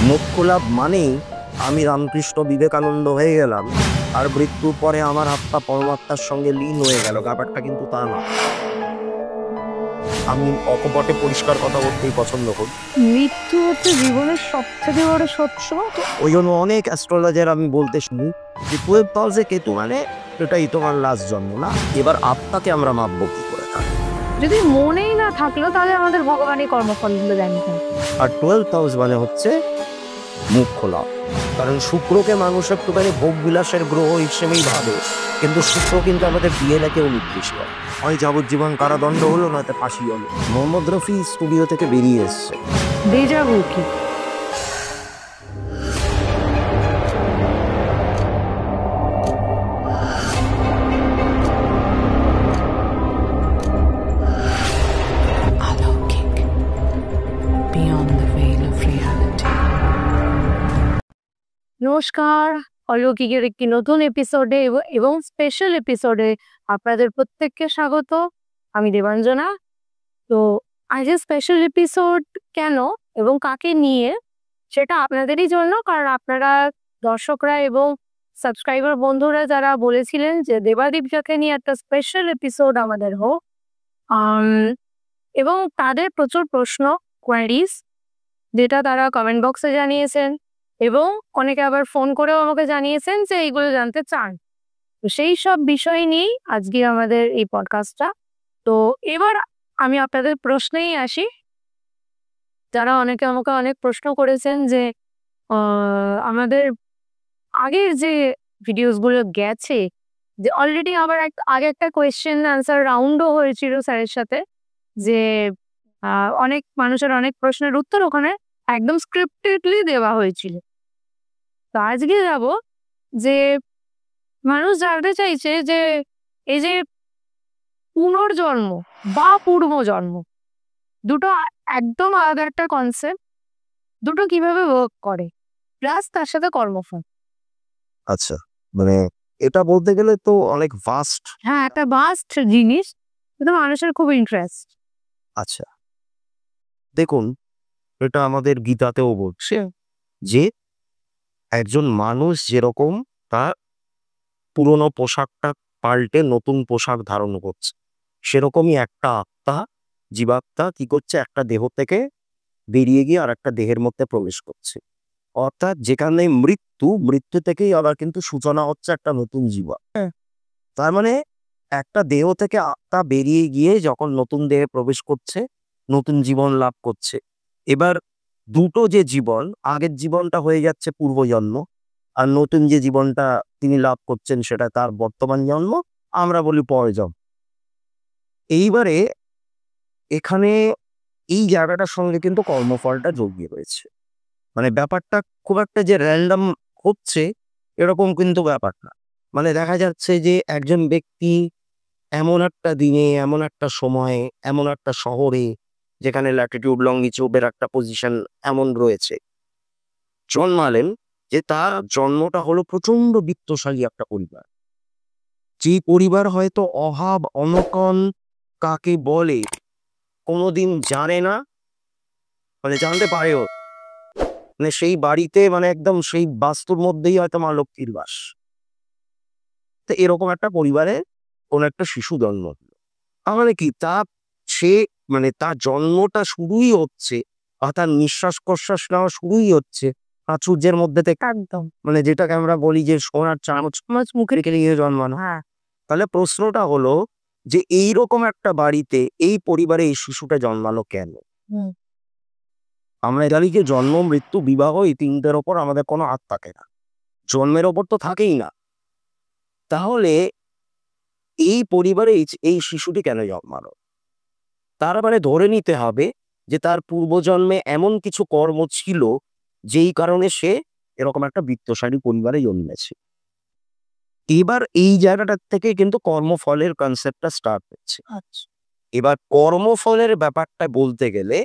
মোক্ষ লাভ মানেই আমি রামকৃষ্ণ বিবেকানন্দ হয়ে গেলাম আর মৃত্যুর পরে আমার আত্মা পরমাত্মার সঙ্গে লীন হয়ে গেল, ব্যাপারটা কিন্তু তা না। আমি অকপটে পরিষ্কার কথা বলতেই পছন্দ করি। মৃত্যু হচ্ছে জীবনের সবথেকে বড় সত্য। ওই জন্য অনেক অ্যাস্ট্রোলজার আমি বলতে শুনি যে 12th হাউসে কেতু মানে এটাই তোমার লাস্ট জন্ম না। এবার আত্মাকে আমরা মাপবো কি করে থাকি? যদি মনেই না থাকলো তাহলে আমাদের ভগবানই কর্মফলগুলো দেয়নি। আর 12th হাউস মানে হচ্ছে মোক্ষ লাভ। কারণ শুক্রকে মানুষ একটুখানি ভোগ বিলাসের গ্রহ হিসেবেই ভাবে, কিন্তু শুক্র কিন্তু আমাদের ডিএনএকেও নির্দেশ করে। হয় যাবজ্জীবন কারাদণ্ড হলো, নয়তো ফাঁসি হলো। মোহাম্মদ রফি স্টুডিও থেকে বেরিয়ে এসছে। ডেজা ভু কি? নমস্কার, অলৌকিকের একটি নতুন এপিসোডে এবং স্পেশাল এপিসোডে আপনাদের প্রত্যেককে স্বাগত। আমি দেবাঞ্জনা। তো আজকের স্পেশাল এপিসোড কেন এবং কাকে নিয়ে সেটা আপনাদেরই জন্য, কারণ আপনারা দর্শকরা এবং সাবস্ক্রাইবার বন্ধুরা যারা বলেছিলেন যে দেবাদীপ যাকে নিয়ে একটা স্পেশাল এপিসোড আমাদের হোক, এবং তাদের প্রচুর প্রশ্ন, কোয়ারিজ, যেটা তারা কমেন্ট বক্সে জানিয়েছেন এবং অনেকে আবার ফোন করেও আমাকে জানিয়েছেন যে এইগুলো জানতে চান। তো সেই সব বিষয় নিয়েই আজকে আমাদের এই পডকাস্টটা। তো এবার আমি আপনাদের প্রশ্নেই আসি। যারা অনেকে আমাকে অনেক প্রশ্ন করেছেন যে আমাদের আগের যে ভিডিওসগুলো গেছে, যে অলরেডি আবার আগে একটা কোয়েশ্চেন আনসার রাউন্ডও হয়েছিল স্যারের সাথে, যে অনেক মানুষের অনেক প্রশ্নের উত্তর ওখানে একদম স্ক্রিপ্টেডলি দেওয়া হয়েছিল। তো আজকে যাব যে মানুষ জানতে চাইছে যে এই যে পুনর্জন্ম বা পূর্বজন্ম দুটো একদম আলাদা একটা কনসেপ্ট, দুটো কিভাবে ওয়ার্ক করে, প্লাস তার সাথে কর্মফল। আচ্ছা, মানে এটা বলতে গেলে তো অনেক ভাস্ট। হ্যাঁ, একটা ভাস্ট জিনিস, কিন্তু মানুষের খুব ইন্টারেস্ট। আচ্ছা, দেখুন, এটা আমাদের গীতাতেও বলছে যে একজন মানুষ যেরকম তার পুরনো পোশাকটা পাল্টে নতুন পোশাক ধারণ করছে, সেরকমই একটা আত্মা, জীবাত্মা কি করছে, একটা দেহ থেকে বেরিয়ে গিয়ে আর একটা দেহের মধ্যে প্রবেশ করছে। অর্থাৎ যেখানে মৃত্যু থেকেই আবার কিন্তু সূচনা হচ্ছে একটা নতুন জীবন। তার মানে একটা দেহ থেকে আত্মা বেরিয়ে গিয়ে যখন নতুন দেহে প্রবেশ করছে, নতুন জীবন লাভ করছে। এবার দুটো যে জীবন, আগের জীবনটা হয়ে যাচ্ছে পূর্বজন্ম, আর নতুন যে জীবনটা তিনি লাভ করছেন সেটা তার বর্তমান জন্ম, আমরা বলি পরজন্ম। এইবারে এখানে এই জায়গাটার সঙ্গে কিন্তু কর্মফলটা জড়িয়ে রয়েছে। মানে ব্যাপারটা খুব একটা যে র্যান্ডম হচ্ছে এরকম কিন্তু ব্যাপার না। মানে দেখা যাচ্ছে যে একজন ব্যক্তি এমন একটা দিনে, এমন একটা সময়ে, এমন একটা শহরে যেখানে ল্যাটিটিউড লঙ্গিটিউডের একটা পজিশন এমন রয়েছে, জন্মালেন যে তার জন্মটা হলো প্রচন্ড বিত্তশালী একটা পরিবার। যে পরিবার হয়তো অভাব অনটন কাকে বলে কোনোদিন জানে না, মানে জানতে পারেও, মানে সেই বাড়িতে মানে একদম সেই বাস্তুর মধ্যেই হয়তো মা লক্ষ্মীর বাস। তো এরকম একটা পরিবারে কোন একটা শিশু জন্ম হলো, মানে কি সে মানে তার জন্মটা শুরুই হচ্ছে, আর তার নিঃশ্বাস প্রশ্বাস নেওয়া শুরুই হচ্ছে প্রাচুর্যের মধ্যে থেকে। একদম, মানে যেটাকে আমরা বলি যে সোনার চামচ মুখে রেখে নিয়ে জন্মানো। হ্যাঁ। তাহলে প্রশ্নটা হলো যে এইরকম একটা বাড়িতে এই পরিবারে এই শিশুটা জন্মালো কেন? আমরা জানি যে জন্ম, মৃত্যু, বিবাহ এই তিনটের ওপর আমাদের কোনো হাত থাকে না, জন্মের ওপর তো থাকেই না। তাহলে এই পরিবারে এই শিশুটি কেন জন্মালো? তার মানে ধরে নিতে হবে যে তার পূর্বজন্মে এমন কিছু কর্ম ছিল যেই কারণে সে এরকম একটা বিত্তশালী পরিবারে জন্মেছে। এবার এই জায়গাটার থেকে কিন্তু কর্মফলের কনসেপ্টটা স্টার্ট হচ্ছে। আচ্ছা, এবার কর্মফলের ব্যাপারটা বলতে গেলে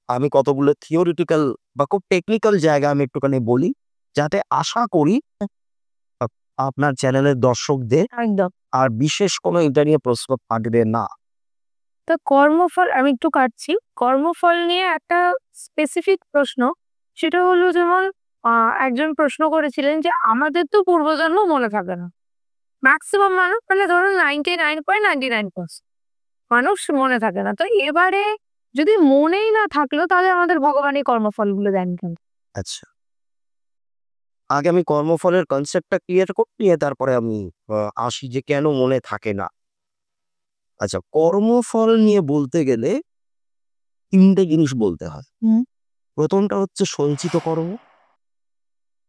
আমি কতগুলো থিওরিটিক্যাল বা খুব টেকনিক্যাল জায়গা আমি একটুখানি বলি, যাতে আশা করি আপনার চ্যানেলের দর্শকদের একদম। আর বিশেষ কোনো এটা নিয়ে প্রশ্ন থাকবে না। তো কর্মফল আমি একটু কাটছি। কর্মফল নিয়ে একটা স্পেসিফিক প্রশ্ন, সেটা হলো যেমন একজন প্রশ্ন করেছিলেন যে আমাদের তো পূর্বজন্ম মনে থাকে না। ম্যাক্সিমাম মানুষ মানে ধরুন 99.99% মানুষ মনে থাকে না। তো এবারে যদি মনেই না থাকলো তাহলে আমাদের ভগবান এই কর্মফলগুলো দেন কেন? আচ্ছা, আগে আমি কর্মফলের কনসেপ্টটা ক্লিয়ার করি, নিয়ে তারপরে আমি আসি যে কেন মনে থাকে না। আচ্ছা, কর্মফল নিয়ে বলতে গেলে ৩ টে জিনিস বলতে হয়। হুম। প্রথমটা হচ্ছে সঞ্চিত কর্ম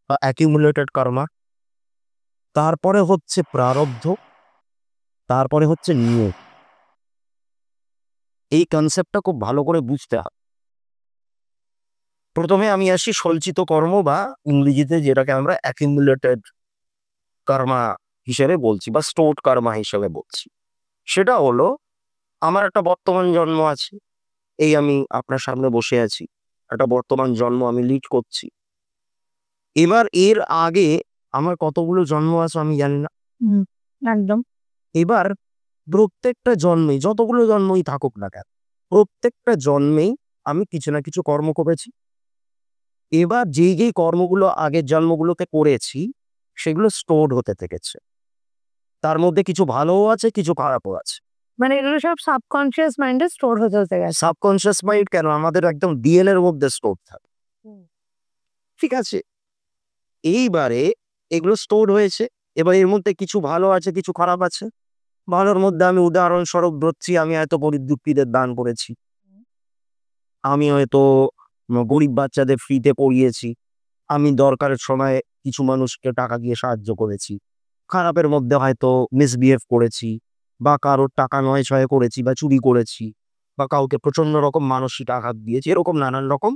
বা accumulated কর্মা। তারপরে হচ্ছে প্রারব্ধ, তারপরে হচ্ছে নিয়ম। এই কনসেপ্টটা খুব ভালো করে বুঝতে হয়। প্রথমে আমি আসি সঞ্চিত কর্ম বা ইংরেজিতে যেটাকে আমরা accumulated কর্মা হিসেবে বলছি বা stored কর্মা হিসেবে বলছি। সেটা হলো আমার একটা বর্তমান জন্ম আছে। এই আমি আপনার সামনে বসে আছি। একটা বর্তমান জন্ম আমি লিড করছি। এবার এর আগে আমার কতগুলো জন্ম আছে আমি জানি না। হুম, একদম। এবার প্রত্যেকটা জন্মে যতগুলো জন্মই থাকুক না কেন, প্রত্যেকটা জন্মেই আমি কিছু না কিছু কর্ম করেছি। এবার যেই কর্মগুলো আগের জন্মগুলোতে করেছি, সেগুলো স্টোরড হতে থেকেছে। তার মধ্যে কিছু ভালোও আছে, কিছু খারাপও আছে। মানে এগুলো সব সাবকনসিয়াস মাইন্ডে স্টোর হতে গেছে। সাবকনসিয়াস মাইন্ড কেন, আমাদের একদম ডিএনএ এর মধ্যে স্টোর থাকে। হুম। ঠিক আছে? এইবারে এগুলো স্টোরড হয়েছে। এবার এর মধ্যে কিছু ভালো আছে, কিছু খারাপ আছে। ভালোর মধ্যে আমি উদাহরণস্বরূপ ধরছি, আমি হয়তো গরিব দুঃখীদের দান করেছি। আমি হয়তো গরিব বাচ্চাদের ফ্রিতে পড়িয়েছি। আমি দরকারের সময় কিছু মানুষকে টাকা দিয়ে সাহায্য করেছি। খারাপের মধ্যে হয়তো মিসবিহেভ করেছি বা কারোর টাকা নয়-ছয় করেছি বা চুরি করেছি বা কাউকে প্রচন্ড রকম মানসিক আঘাত দিয়েছি। এরকম নানান রকম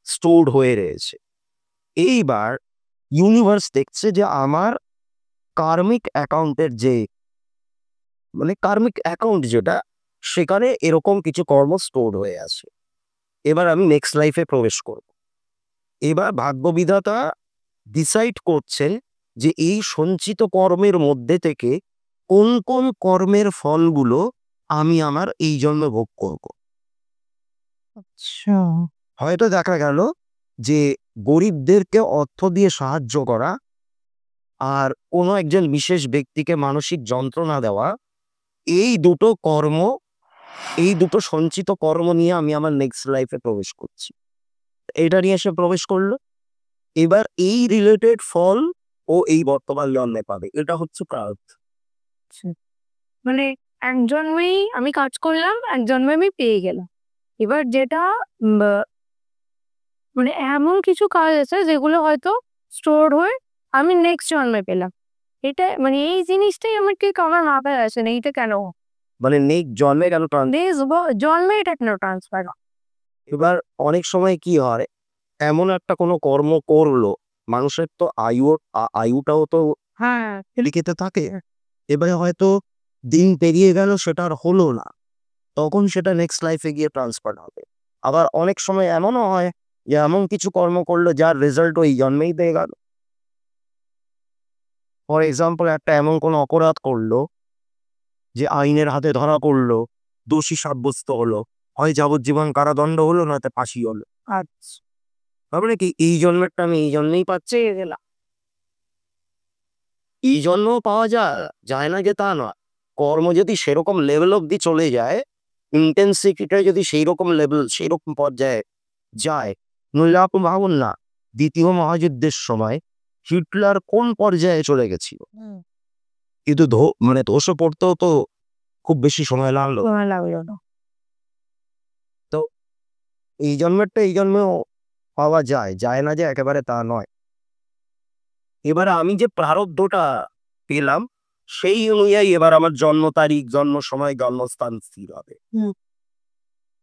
স্টোরড হয়ে রয়েছে। এইবার ইউনিভার্স দেখছে যে আমার কার্মিক অ্যাকাউন্টের যে মানে কার্মিক অ্যাকাউন্ট যেটা, সেখানে এরকম কিছু কর্ম স্টোরড হয়ে আছে। এবার আমি নেক্সট লাইফে প্রবেশ করব। এবার ভাগ্যবিধাতা ডিসাইড করছেন যে এই সঞ্চিত কর্মের মধ্যে থেকে কোন কোন কর্মের ফলগুলো আমি আমার এই জন্মে ভোগ করব। আচ্ছা। হয়তো দেখা গেল যে গরিবদেরকে অর্থ দিয়ে সাহায্য করা আর কোনো একজন বিশেষ ব্যক্তিকে মানসিক যন্ত্রণা দেওয়া, এই দুটো কর্ম, এই দুটো সঞ্চিত কর্ম নিয়ে আমি আমার নেক্সট লাইফে প্রবেশ করছি। এটা নিয়ে সে প্রবেশ করলো। এবার এই রিলেটেড ফল ও এই বর্তমান জন্মে পাবে। এটা হচ্ছে প্রারব্ধ। আচ্ছা। মানে এক জন্মেই আমি কাজ করলাম, এক জন্মে আমি পেয়ে গেলাম। এবার যেটা বা মানে এমন কিছু কাজ আছে যেগুলো হয়তো স্টোরড হয়ে আমি নেক্সট জন্মে পেলাম। এটা মানে এই জিনিসটাই আমার ঠিক আমার মাথায় আসে না। এইটা কেন? মানে নেক্সট জন্মে কেন জন্মে এটা কেন ট্রান্সফার? এবার অনেক সময় কি হয়, এমন একটা কোনো কর্ম করলো, মানুষের তো আয়ুটাও তো হ্যাঁ। লিখিতে থাকে। এবারে হয়তো দিন পেরিয়ে গেল, সেটা আর হলো না। তখন সেটা নেক্সট লাইফে গিয়ে ট্রান্সফার হবে। আবার অনেক সময় এমনও হয় যে এমন কিছু কর্ম করলো যার রেজাল্ট ওই জন্মেই পেয়ে গেল। ফর এক্সাম্পল একটা এমন কোনো অপরাধ করলো যে আইনের হাতে ধরা পড়লো, দোষী সাব্যস্ত হলো, হয় যাবজ্জীবন কারাদণ্ড হলো, নয়তো ফাঁসি হলো। আচ্ছা। তারপরে কি এই জন্মেরটা আমি এই জন্মেই পাচ্ছি গেলাম। এই জন্মও পাওয়া যায় না যে তা নয়। কর্ম যদি সেরকম লেভেল অব্দি চলে যায়, ইন্টেন্সিটিটা যদি সেইরকম লেভেল, সেইরকম পর্যায়ে যায়, নইলে আপনি ভাবুন না, দ্বিতীয় মহাযুদ্ধের সময় হিটলার কোন পর্যায়ে চলে গেছিল। কিন্তু মানে ধসে পড়তেও তো খুব বেশি সময় লাগলো। সময় লাগলো না। তো এই জন্মেরটা এই জন্মেও পাওয়া যায় না যে একেবারে তা নয়। এবারে আমি যে প্রারব্ধটা পেলাম, সেই অনুযায়ী এবার আমার জন্ম তারিখ, জন্ম সময়, জন্মস্থান স্থির হবে।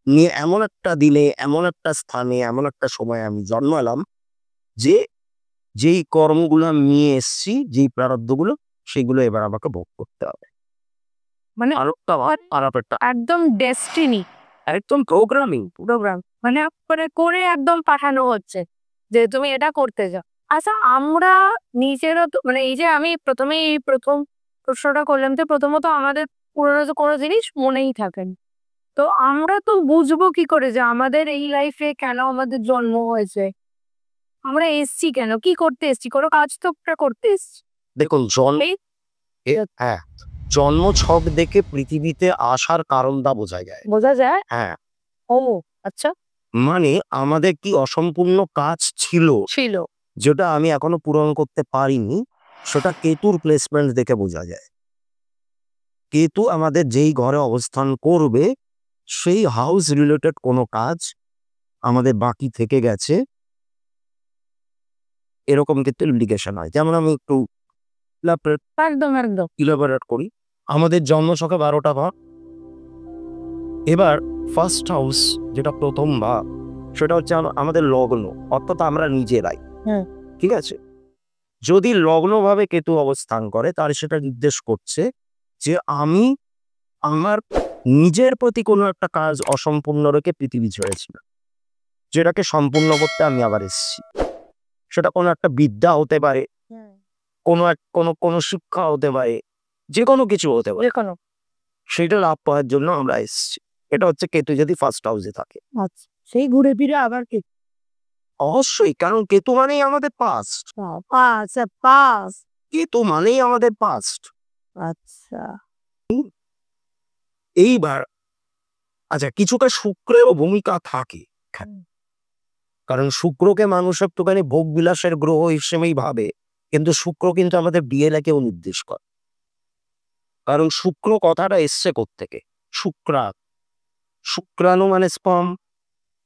নিয়ে এমন একটা দিনে, এমন একটা স্থানে, এমন একটা সময়ে আমি জন্মালাম যে যেই কর্মগুলো আমি নিয়ে এসছি, যেই প্রারব্ধগুলো, সেগুলো এবার আমাকে ভোগ করতে হবে। মানে আরেকটা আরেকটা একদম ডেস্টিনি একদম প্রোগ্রামিং। প্রোগ্রাম মানে করে একদম পাঠানো হচ্ছে যে তুমি এটা করতে যাও। আচ্ছা, আমরা নিজেরও তো মানে এই যে আমি প্রথমেই এই প্রথম প্রশ্নটা করলাম যে প্রথমত আমাদের পুরোনো যে কোনো জিনিস মনেই থাকে না। তো আমরা তো বুঝবো কি করে যে আমাদের এই লাইফে কেন আমাদের জন্ম হয়েছে আমরা এসছি কেন, কি করতে এসছি, কোনো কাজ তো একটা করতে এসছি। দেখুন হ্যাঁ, জন্ম ছক দেখে পৃথিবীতে আসার কারণটা বোঝা যায়। বোঝা যায়। হ্যাঁ, ও আচ্ছা, মানে আমাদের কি অসম্পূর্ণ কাজ ছিল ছিল। যেটা আমি এখনো পূরণ করতে পারিনি, সেটা কেতুর প্লেসমেন্ট দেখে বোঝা যায়। কেতু আমাদের যেই ঘরে অবস্থান করবে সেই হাউস রিলেটেড কোনো কাজ আমাদের বাকি থেকে গেছে, এরকম কিন্তু ইন্ডিকেশন হয়। যেমন আমি একটু একদম একদম। ইলাবোরেট করি। আমাদের জন্ম ছকে 12টা ভাব। এবার ফার্স্ট হাউস যেটা প্রথম ভাব, সেটা হচ্ছে আমাদের লগ্ন, অর্থাৎ আমরা নিজেরাই। হুম। ঠিক আছে, যদি লগ্নভাবে কেতু অবস্থান করে তাহলে সেটা নির্দেশ করছে যে আমি আমার নিজের প্রতি কোনো একটা কাজ অসম্পূর্ণ রেখে পৃথিবী ছেড়েছিলাম, যেটাকে সম্পূর্ণ করতে আমি আবার এসেছি। সেটা কোনো একটা বিদ্যা হতে পারে, কোনো শিক্ষা হতে পারে, যে কোনো কিছু হতে পারে, যে কোনো। সেটা লাভ পাওয়ার জন্য আমরা এসেছি। এটা হচ্ছে কেতু যদি ফার্স্ট হাউসে থাকে। আচ্ছা, সেই ঘুরে ফিরে আবার কি? অবশ্যই, কারণ কেতু মানেই আমাদের পাস্ট। আচ্ছা, পাস। কেতু মানেই আমাদের পাস্ট। আচ্ছা। এইবার আচ্ছা, কিছুটা শুক্রেরও ভূমিকা থাকে, কারণ শুক্রকে মানুষ একটুখানি ভোগ বিলাসের গ্রহ হিসেবেই ভাবে, কিন্তু শুক্র কিন্তু আমাদের ডিএনএকেও নির্দেশ করে। কারণ শুক্র কথাটা এসছে কোত্থেকে? শুক্রাণু মানে স্পার্ম।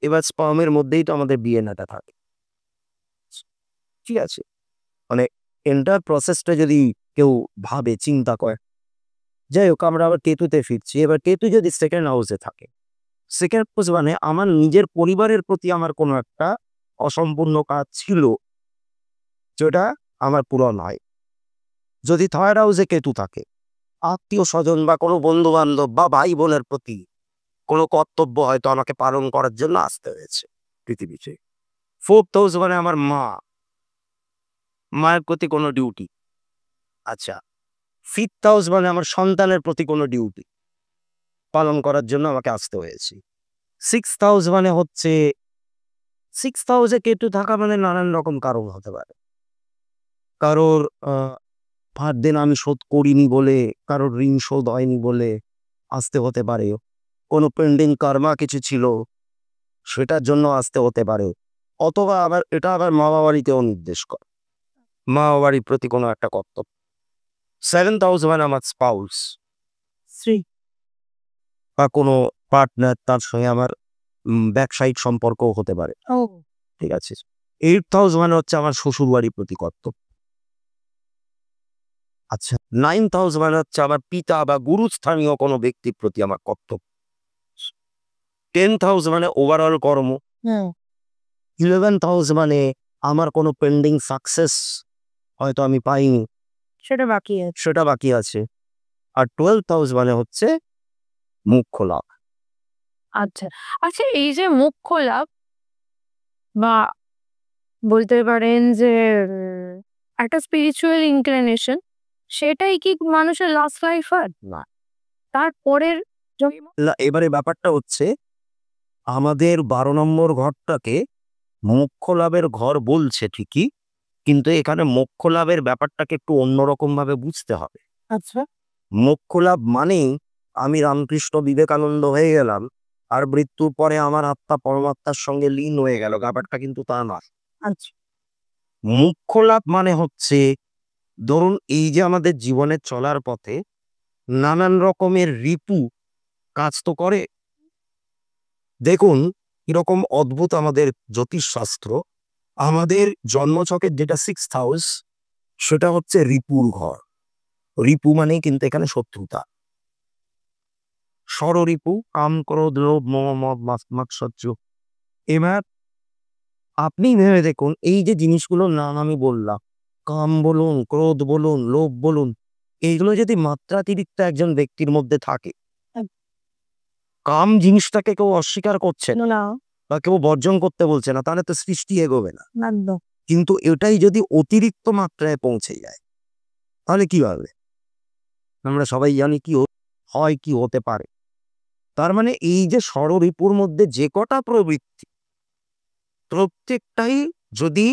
এবার স্পার্মের মধ্যেই তো আমাদের ডিএনএটা থাকে। ঠিক আছে, মানে এন্টার প্রসেসটা যদি কেউ ভাবে, চিন্তা করে। যাই হোক, আমরা আবার কেতুতে ফিরছি। এবার কেতু যদি সেকেন্ড হাউসে থাকে, সেকেন্ড হাউস মানে আমার নিজের পরিবারের প্রতি আমার কোনো একটা অসম্পূর্ণ কাজ ছিল যেটা আমার পূরণ হয়। যদি থার্ড হাউসে কেতু থাকে, আত্মীয় স্বজন বা কোনো বন্ধু বান্ধব বা ভাই বোনের প্রতি কোনো কর্তব্য হয়তো আমাকে পালন করার জন্য আসতে হয়েছে পৃথিবীতে। ফোর্থ হাউস মানে আমার মায়ের প্রতি কোনো ডিউটি। আচ্ছা, ফিফথ হাউস মানে আমার সন্তানের প্রতি কোনো ডিউটি পালন করার জন্য আমাকে আসতে হয়েছে। সিক্সথ হাউস মানে হচ্ছে, সিক্সথ হাউসে কেতু থাকা মানে নানান রকম কারণ হতে পারে। কারোর ভার দেনা আমি শোধ করিনি বলে, কারোর ঋণ শোধ হয়নি বলে আসতে হতে পারে। কোনো পেন্ডিং কর্মা কিছু ছিল, সেটার জন্য আসতে হতে পারে। অথবা আবার এটা আবার মা বাবারিতেও নির্দেশ করে, মা বাবারির প্রতি কোনো একটা কর্তব্য। সেভেন্থ হাউস মানে আমার স্পাউস, স্ত্রী বা কোনো পার্টনার, তার সঙ্গে আমার ব্যবসায়িক সম্পর্কও হতে পারে। ও ঠিক আছে। এইট হাউস মানে হচ্ছে আমার শ্বশুর বাড়ির প্রতি কর্তব্য। আচ্ছা, নাইন্থ হাউস মানে হচ্ছে আমার পিতা বা গুরুস্থানীয় কোনো ব্যক্তির প্রতি আমার কর্তব্য। 10th হাউস মানে ওভারঅল কর্ম। 11th হাউস মানে আমার কোনো পেন্ডিং সাকসেস হয়তো আমি পাইনি, সেটা বাকি আছে। সেটা বাকি আছে। আর 12th হাউস মানে হচ্ছে মুখ্য লাভ। আচ্ছা আচ্ছা, এই যে মুখ্য লাভ বা বলতে পারেন যে একটা স্পিরিচুয়াল ইনক্লিনেশন, সেটাই কি মানুষের লাস্ট লাইফ আর না, তারপরের জন্ম? এবারে ব্যাপারটা হচ্ছে আমাদের 12 নম্বর ঘরটাকে মোক্ষ লাভের ঘর বলছে ঠিকই, কিন্তু এখানে মোক্ষ লাভের ব্যাপারটাকে একটু অন্যরকম ভাবে বুঝতে হবে। আচ্ছা। মোক্ষ লাভ মানেই আমি রামকৃষ্ণ বিবেকানন্দ হয়ে গেলাম আর মৃত্যুর পরে আমার আত্মা পরমাত্মার সঙ্গে লীন হয়ে গেল, ব্যাপারটা কিন্তু তা না। আচ্ছা। মোক্ষ লাভ মানে হচ্ছে, ধরুন এই যে আমাদের জীবনে চলার পথে নানান রকমের রিপু কাজ তো করে। দেখুন কিরকম অদ্ভুত আমাদের জ্যোতিষশাস্ত্র। আমাদের জন্মছকের যেটা সিক্সথ হাউস, সেটা হচ্ছে রিপুর ঘর। রিপু মানে কিন্তু এখানে শত্রুতা। ষড়রিপু, কাম, ক্রোধ, লোভ, মোহ, মদ, মাৎসর্য। এবার আপনি ভেবে দেখুন, এই যে জিনিসগুলোর নাম আমি বললাম, কাম বলুন, ক্রোধ বলুন, লোভ বলুন, এইগুলো যদি মাত্রাতিরিক্ত একজন ব্যক্তির মধ্যে থাকে, কাম জিনিসটাকে কেউ অস্বীকার করছে না না। বা কেউ বর্জন করতে বলছে না, তাহলে তো সৃষ্টি এগোবে না। একদম। কিন্তু এটাই যদি অতিরিক্ত মাত্রায় পৌঁছে যায়, তাহলে কি হবে? আমরা সবাই জানি কি হয়, কি হতে পারে। তার মানে এই যে ষড়রিপুর মধ্যে যে কটা প্রবৃত্তি, প্রত্যেকটাই যদি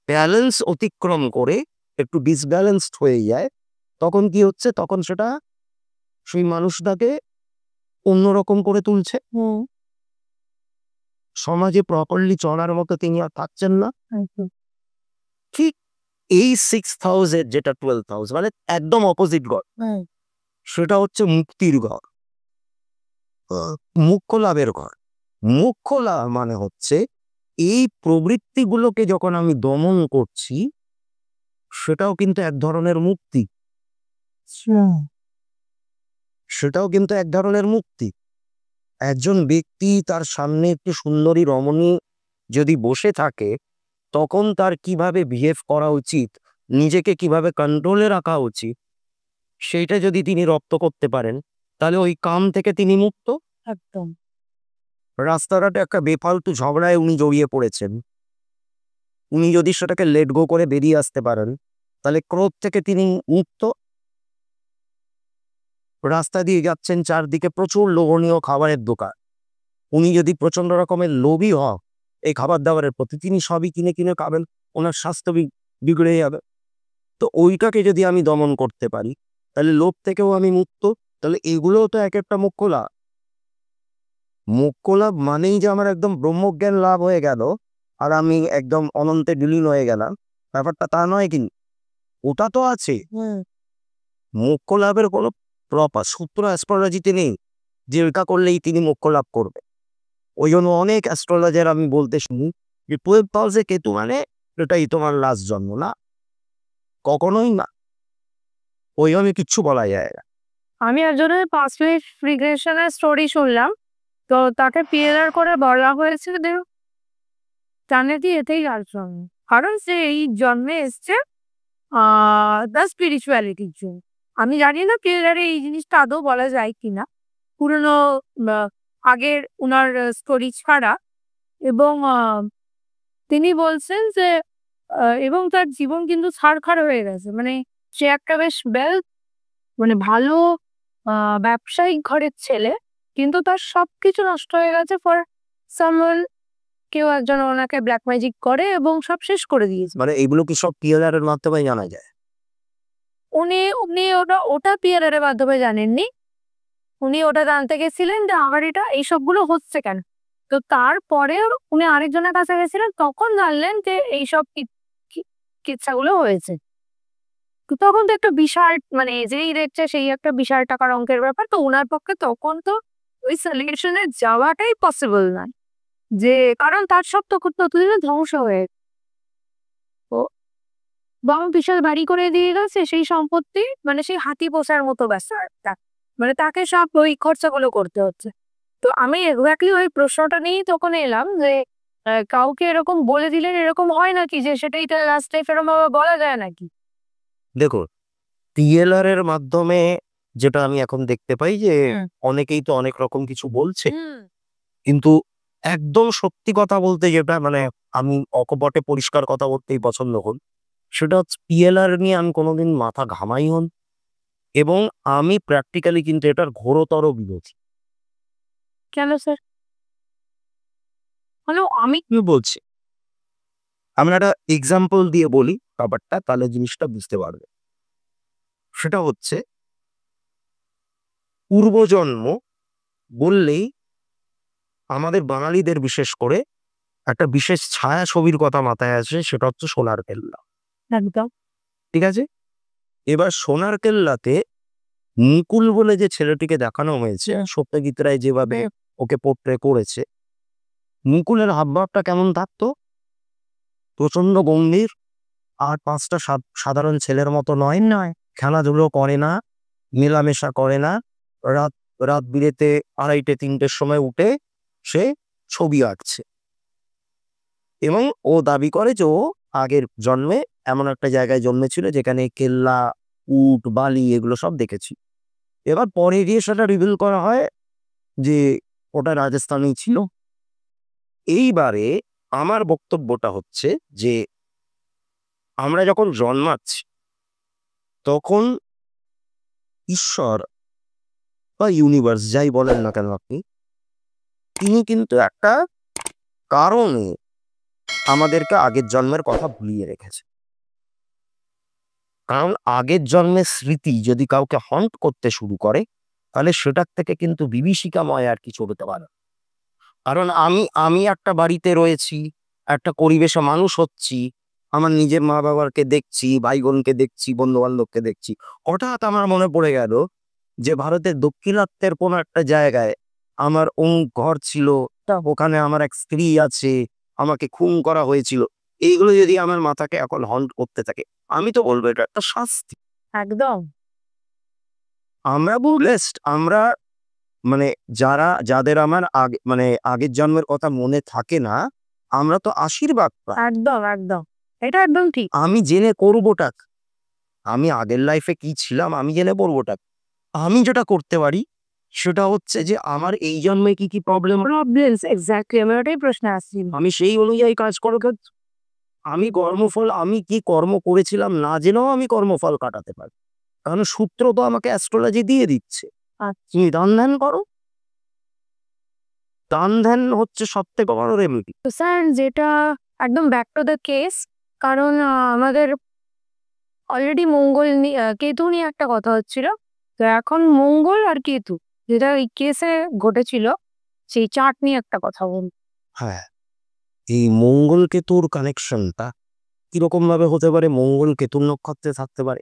ব্যালেন্স অতিক্রম করে একটু ডিসব্যালেন্সড হয়ে যায়, তখন কি হচ্ছে, তখন সেটা সেই মানুষটাকে অন্যরকম করে তুলছে। সমাজে প্রপারলি চলার মতো তিনি আর থাকছেন না। ঠিক এই 6th হাউসের যেটা 12th হাউস, মানে একদম অপোজিট ঘর, সেটা হচ্ছে মুক্তির ঘর, মুখ্য লাভের ঘর। মুখ্য লাভ মানে হচ্ছে এই প্রবৃত্তিগুলোকে যখন আমি দমন করছি, সেটাও কিন্তু এক ধরনের মুক্তি, সেটাও কিন্তু এক ধরনের মুক্তি। একজন ব্যক্তি তার সামনে একটি সুন্দরী রমণী যদি বসে থাকে, তখন তার কিভাবে বিহেভ করা উচিত, নিজেকে কিভাবে কন্ট্রোলে রাখা উচিত, সেইটা যদি তিনি রপ্ত করতে পারেন, তাহলে ওই কাম থেকে তিনি মুক্ত। একদম। রাস্তাঘাটে একটা বেফালতু ঝগড়ায় উনি জড়িয়ে পড়েছেন, উনি যদি সেটাকে লেট গো করে বেরিয়ে আসতে পারেন, তাহলে ক্রোধ থেকে তিনি মুক্ত। রাস্তা দিয়ে যাচ্ছেন, চারদিকে প্রচুর লোভনীয় খাবারের দোকান, উনি যদি প্রচন্ড রকমের লোভী হন এই খাবার দাবারের প্রতি, তিনি সবই কিনে কিনে খাবেন, ওনার স্বাস্থ্য বিগড়ে যাবে। তো ওইটাকে যদি আমি দমন করতে পারি, তাহলে লোভ থেকেও আমি মুক্ত। তাহলে এগুলোও তো এক একটা মুখ্য লাভ। মুখ্য লাভ মানেই যে আমার একদম ব্রহ্মজ্ঞান লাভ হয়ে গেল আর আমি একদম অনন্তে বিলীন হয়ে গেলাম, ব্যাপারটা তা নয়। কিন্তু ওটা তো আছে, মোক্ষ লাভের কোনো প্রপার সূত্র অ্যাস্ট্রোলজিতে নেই যে এটা করলেই তিনি মোক্ষ লাভ করবে। ওই জন্য অনেক অ্যাস্ট্রোলজার আমি বলতে শুনি যে 12th হাউসে কেতু মানে এটাই তোমার লাস্ট জন্ম। না, কখনোই না, ওই জন্য কিচ্ছু বলা যায় না। আমি একজনের পাস্ট লাইফ রিগ্রেশনের স্টোরি শুনলাম, তো তাকে পিএলআর করে বলা হয়েছে যে জানেটি এতেই আর জন্ম, কারণ সে এই জন্মে এসছে দ্য স্পিরিচুয়ালিটির জন্য। আমি জানি না পিএলআরে এই জিনিসটা আদৌ বলা যায় কিনা, পুরনো আগের উনার স্টোরি ছাড়া। এবং তিনি বলছেন যে এবং তার জীবন কিন্তু ছাড়খাড় হয়ে গেছে। মানে সে একটা বেশ মানে ভালো ব্যবসায়িক ঘরের ছেলে, কিন্তু তার সবকিছু নষ্ট হয়ে গেছে ফর সামওয়ান। কেউ একজন ওনাকে ব্ল্যাক ম্যাজিক করে এবং সব শেষ করে দিয়েছে। মানে এইগুলো কি সব পিএলআর এর মাধ্যমে জানা যায়? উনি উনি ওটা পিআরআর এর মাধ্যমে জানেননি, উনি ওটা জানতে গেছিলেন যে আমার এটা এইসবগুলো হচ্ছে কেন। তো তারপরে উনি আরেকজনের কাছে গেছিলেন, তখন জানলেন যে এইসব কিচ্ছাগুলো হয়েছে। তো তখন তো একটা বিশাল, মানে যেই দেখছে সেই একটা বিশাল টাকার অঙ্কের ব্যাপার। তো ওনার পক্ষে তখন তো ওই সলিউশনে যাওয়াটাই পসিবল নয়, যে কারণ তার সব তখন ততদিনে ধ্বংস হয়ে বাবা বিশাল বাড়ি করে দিয়ে গেছে, সেই সম্পত্তি মানে সেই হাতি পোষার মতো ব্যাপারটা, মানে তাকে সব ওই খরচাগুলো করতে হচ্ছে। তো আমি এক্স্যাক্টলি ওই প্রশ্নটা নিয়েই তখন এলাম যে কাউকে এরকম বলে দিলেন এরকম হয় নাকি, যে সেটাই তার লাস্ট লাইফ এরকম ভাবে বলা যায় নাকি? দেখুন, পিএলআর এর মাধ্যমে যেটা আমি এখন দেখতে পাই যে অনেকেই তো অনেক রকম কিছু বলছে, কিন্তু একদম সত্যি কথা বলতে যেটা, মানে আমি অকপটে পরিষ্কার কথা বলতেই পছন্দ করি, সেটা হচ্ছে পিএলআর নিয়ে আমি কোনোদিন মাথা ঘামাই হন, এবং আমি প্র্যাকটিক্যালি কিন্তু এটার ঘোরতর বিরোধী। কেন স্যার? হ্যালো, আমি বলছি, আমি একটা এক্সাম্পল দিয়ে বলি ব্যাপারটা, তাহলে জিনিসটা বুঝতে পারবে। সেটা হচ্ছে পূর্বজন্ম বললেই আমাদের বাঙালিদের বিশেষ করে একটা বিশেষ ছায়া ছবির কথা মাথায় আসে, সেটা হচ্ছে সোনার কেল্লা। একদম ঠিক আছে, এবার সোনার কেল্লাতে মুকুল বলে যে ছেলেটিকে দেখানো হয়েছে, সত্যজিৎ রায় যেভাবে ওকে পোর্ট্রে করেছে, মুকুলের হাবভাবটা কেমন থাকতো? প্রচন্ড গম্ভীর, আর 5টা সাধারণ ছেলের মতো নয়, খেলাধুলো করে না, মেলামেশা করে না, রাত রাত বিরেতে 2:30 3টের সময় উঠে সে ছবি আঁকছে, এবং ও দাবি করে যে ও আগের জন্মে এমন একটা জায়গায় জন্মেছিল যেখানে কেল্লা, উট, বালি এগুলো সব দেখেছি। এবার পরে গিয়ে সেটা রিভিল করা হয় যে ওটা রাজস্থানেই ছিল। এইবারে আমার বক্তব্যটা হচ্ছে যে আমরা যখন জন্মাচ্ছি, তখন ঈশ্বর বা ইউনিভার্স যাই বলেন না কেন আপনি, তিনি কিন্তু একটা কারণে আমাদেরকে আগের জন্মের কথা ভুলিয়ে রেখেছে। কারণ আগের জন্মের স্মৃতি যদি কাউকে হন্ট করতে শুরু করে, তাহলে সেটার থেকে কিন্তু বিভীষিকাময় আর কিছু হতে পারে না। কারণ আমি আমি একটা বাড়িতে রয়েছি, একটা পরিবেশে মানুষ হচ্ছি, আমার নিজের মা বাবাকে দেখছি, ভাই বোনকে দেখছি, বন্ধু বান্ধবকে দেখছি। হঠাৎ আমার মনে পড়ে গেল যে ভারতের দক্ষিণাত্যের কোনো একটা জায়গায় আমার ঘর ছিল, ওখানে আমার এক স্ত্রী আছে, আমাকে খুন করা হয়েছিল। এইগুলো যদি আমার মাথাকে এখন হন্ট করতে থাকে, আমি তো বলবো এটা একটা শাস্তি। একদম। আমরা ব্লেসড, আমরা মানে যাদের আমার আগে মানে আগের জন্মের কথা মনে থাকে না, আমরা তো আশীর্বাদ পাই। একদম একদম, এটা একদম ঠিক। আমি জেনে করবোটা কি? আমি আগের লাইফে কি ছিলাম আমি জেনে করবোটা কি? আমি যেটা করতে পারি সেটা হচ্ছে যে আমার এই জন্মে কি কি প্রবলেম, প্রবলেমস, এক্স্যাক্টলি, আমার ওটাই প্রশ্ন আসছিল। আমি সেই অনুযায়ী কাজ করব। আমি কর্মফল, আমি কি কর্ম করেছিলাম না জেনেও আমি কর্মফল কাটাতে পারি, কারণ সূত্র তো আমাকে অ্যাস্ট্রোলজি দিয়ে দিচ্ছে। আচ্ছা। তুমি দান ধ্যান করো, দান ধ্যান হচ্ছে সব থেকে বড় রেমেডি। তো স্যার, যেটা একদম ব্যাক টু দ্য কেস, কারণ আমাদের অলরেডি মঙ্গল কেতু নিয়ে একটা কথা হচ্ছিল। তো এখন মঙ্গল আর কেতু, যেটা এই কেসে ঘটেছিল, সেই চার্ট নিয়ে একটা কথা বল। হ্যাঁ, এই মঙ্গল কেতুর কানেকশনটা কিরকম ভাবে হতে পারে? মঙ্গল কেতুর নক্ষত্রে থাকতে পারে,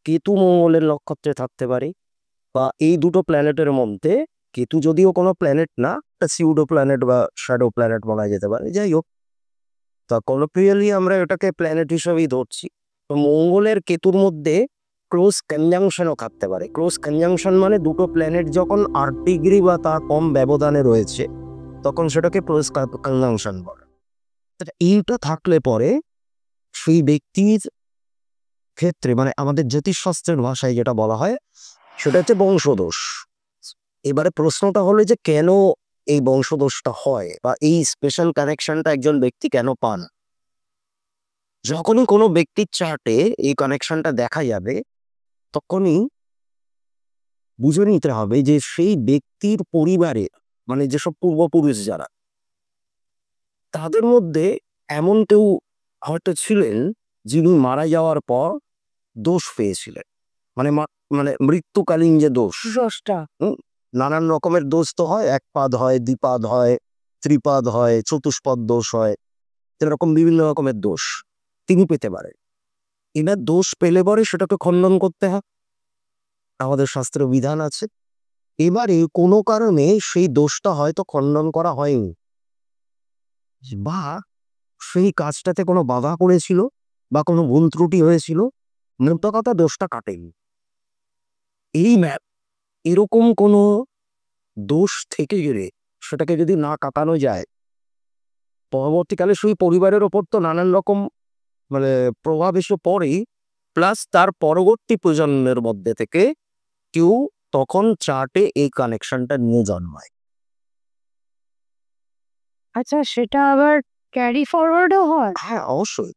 কেতু মঙ্গলের নক্ষত্রে থাকতে পারে, বা এই দুটো প্ল্যানেটের মধ্যে কেতু যদিও কোনো প্ল্যানেট না, একটা সিউডো প্ল্যানেট বা শ্যাডো প্ল্যানেট বলা যেতে পারে, যাই হোক, তা কলোকিয়ালি আমরা এটাকে প্ল্যানেট হিসেবেই ধরছি। তো মঙ্গলের কেতুর মধ্যে ক্লোজ কনজাংশনও থাকতে পারে। ক্লোজ কনজাংশন মানে দুটো প্ল্যানেট যখন 8 ডিগ্রি বা তার কম ব্যবধানে রয়েছে, তখন সেটাকে ক্লোজ কনজাংশন বলে। এইটা থাকলে পরে সেই ব্যক্তির ক্ষেত্রে, মানে আমাদের জ্যোতিষশাস্ত্রের ভাষায় যেটা বলা হয় সেটা হচ্ছে বংশদোষ। এবারে প্রশ্নটা হলো যে কেন এই বংশদোষটা হয়, বা এই স্পেশাল কানেকশনটা একজন ব্যক্তি কেন পান। যখনই কোনো ব্যক্তির চার্টে এই কানেকশনটা দেখা যাবে, তখনই বুঝে নিতে হবে যে সেই ব্যক্তির পরিবারে, মানে যেসব পূর্বপুরুষ যারা, তাদের মধ্যে এমন কেউ হয়তো ছিলেন যিনি মারা যাওয়ার পর দোষ পেয়েছিলেন। মানে মানে মৃত্যুকালীন যে দোষ, দোষটা। নানান রকমের দোষ তো হয়, একপাদ হয়, দ্বিপাদ হয়, ত্রিপাদ হয়, চতুষ্পদ দোষ হয়, এরকম বিভিন্ন রকমের দোষ তিনি পেতে পারেন। এনার দোষ পেলে পরে সেটাকে খণ্ডন করতে হয়, আমাদের শাস্ত্রে বিধান আছে। এবারে কোনো কারণে সেই দোষটা হয়তো খণ্ডন করা হয়নি, বা সেই কাজটাতে কোনো বাধা পড়েছিল, বা কোনো ভুল ত্রুটি হয়েছিল, মোদ্দা কথা দোষটা কাটেনি। এই ম্যাপ এরকম কোনো দোষ থেকে গেলে সেটাকে যদি না কাটানো যায়, পরবর্তীকালে সেই পরিবারের ওপর তো নানান রকম মানে প্রভাব এসে পড়েই, প্লাস তার পরবর্তী প্রজন্মের মধ্যে থেকে কেউ তখন চার্টে এই কানেকশনটা নিয়ে জন্মায়। আচ্ছা, সেটা আবার ক্যারি ফরওয়ার্ডও হয়? হ্যাঁ, অবশ্যই।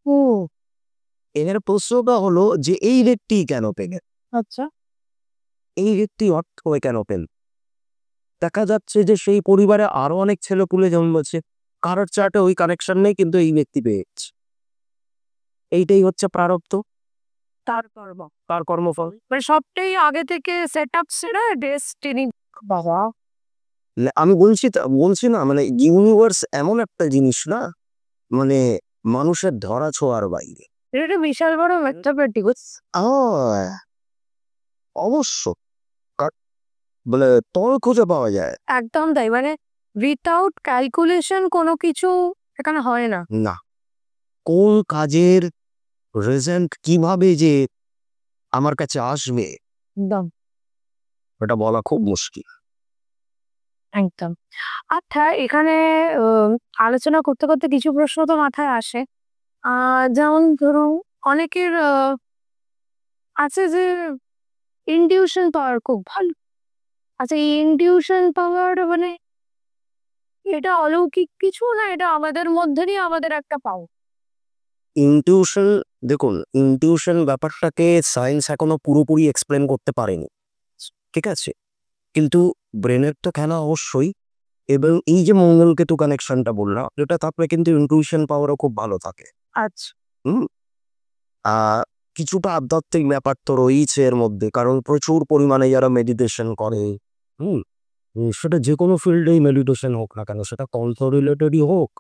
ও এর প্রশ্নটা হলো যে এই ব্যক্তি কেন পেলেন, আচ্ছা। এই ব্যক্তি অর্থ হয়ে কেন পেল? দেখা যাচ্ছে যে সেই পরিবারে আরো অনেক ছেলেপুলে জন্মেছে, কারোর চার্টে ওই কানেকশন নেই, কিন্তু এই ব্যক্তি পেয়েছে। এইটাই হচ্ছে প্রারব্ধ, তার কর্ম। তার কর্মফল। মানে সবটাই আগে থেকে সেট আপ ছিল, ডেস্টিনি। বাবা, আমি বলছি না, মানে ইউনিভার্স এমন একটা জিনিস না, মানে মানুষের ধরা ছোঁয়ার বাইরে। এটা একটা বিশাল বড় ম্যাথমেটিক্স। আহ, অবশ্য বলে তল খুঁজে পাওয়া যায় একদম তাই, মানে উইথাউট ক্যালকুলেশন কোনো কিছু এখানে হয় না। না। কোন কাজের রেজাল্ট কিভাবে যে আমার কাছে আসবে, একদম এটা বলা খুব মুশকিল। একদম। আচ্ছা, এখানে আহ, আলোচনা করতে করতে কিছু প্রশ্ন তো মাথায় আসে। যেমন ধরুন, অনেকের আছে যে ইনটিউশন পাওয়ার খুব ভালো। আচ্ছা, এই ইনটিউশন পাওয়ার মানে এটা অলৌকিক কিছু, না এটা আমাদের মধ্যেই আমাদের একটা পাওয়া? ইনটিউশন, দেখুন, ইনটিউশন ব্যাপারটাকে সায়েন্স এখনো পুরোপুরি এক্সপ্লেন করতে পারেনি, ঠিক আছে, কিন্তু ব্রেনের তো খেলা অবশ্যই। এবং এই যে মঙ্গলকেতু কানেকশনটা বললাম, এটা থাকলে কিন্তু ইনটিউশন পাওয়ারও খুব ভালো থাকে। আচ্ছা। হুম কিছুটা আধ্যাত্মিক ব্যাপার তো রয়েছে এর মধ্যে, কারণ প্রচুর পরিমাণে যারা মেডিটেশন করে, হুম সেটা যে কোনো ফিল্ডেই মেডিটেশন হোক না কেন, সেটা কন্ঠ রিলেটেডই হোক,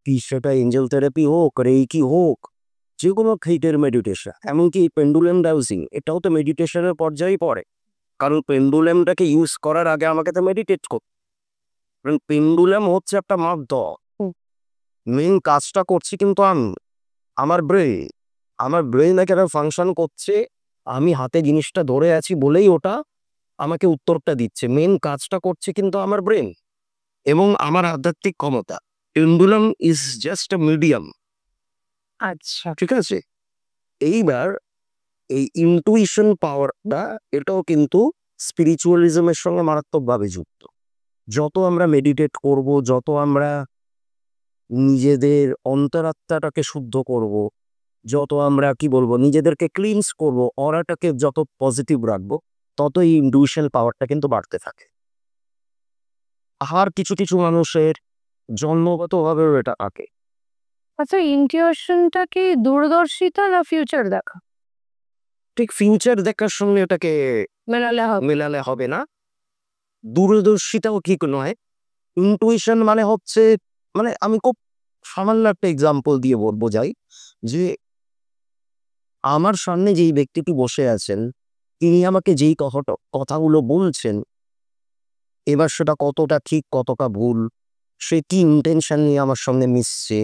কি সেটা এঞ্জেল থেরাপি হোক, রেইকি হোক, যে কোনো ক্ষেত্রের মেডিটেশন, এমনকি পেন্ডুলাম ডাউজিং এটাও তো মেডিটেশনের পর্যায়েই পড়ে। কারণ পেন্ডুলামটাকে ইউজ করার আগে আমাকে তো মেডিটেট করতে, কারণ পেন্ডুলাম হচ্ছে একটা মাধ্যম, মেইন কাজটা করছি কিন্তু আমি, আমার ব্রেন এখানে ফাংশন করছে, আমি হাতে জিনিসটা ধরে আছি বলেই ওটা আমাকে উত্তরটা দিচ্ছে, মেইন কাজটা করছে কিন্তু আমার ব্রেন এবং আমার আধ্যাত্মিক ক্ষমতা। Pendulum is just a medium, আচ্ছা। ঠিক আছে? এইবার এই ইনটুইশন পাওয়ারটা, এটাও কিন্তু স্পিরিচুয়ালিজমের সঙ্গে মারাত্মকভাবে যুক্ত। যত আমরা মেডিটেট করব, যত আমরা নিজেদের অন্তরাত্মাটাকে শুদ্ধ করব, যত আমরা কি বলবো নিজেদেরকে ক্লিনস করব, অরাটাকে যত পজিটিভ রাখবো, তত এই ইনটিউশন পাওয়ারটা কিন্তু বাড়তে থাকে। আর কিছু কিছু মানুষের জন্মগতভাবেও এটা থাকে। আচ্ছা, ইনটিউশনটা কি দূরদর্শিতা না ফিউচার দেখা? ঠিক ফিউচার দেখার সঙ্গে এটাকে মেলালে হবে না, দূরদর্শিতাও ঠিক নয়। ইনটুইশন মানে হচ্ছে, মানে আমি খুব সামান্য একটা এক্সাম্পল দিয়ে বোঝাই যে আমার সামনে যেই ব্যক্তিটি বসে আছেন, তিনি আমাকে যেই কথাগুলো বলছেন, এবার সেটা কতটা ঠিক কতটা ভুল, সে কি ইন্টেনশন নিয়ে আমার সঙ্গে মিশছে,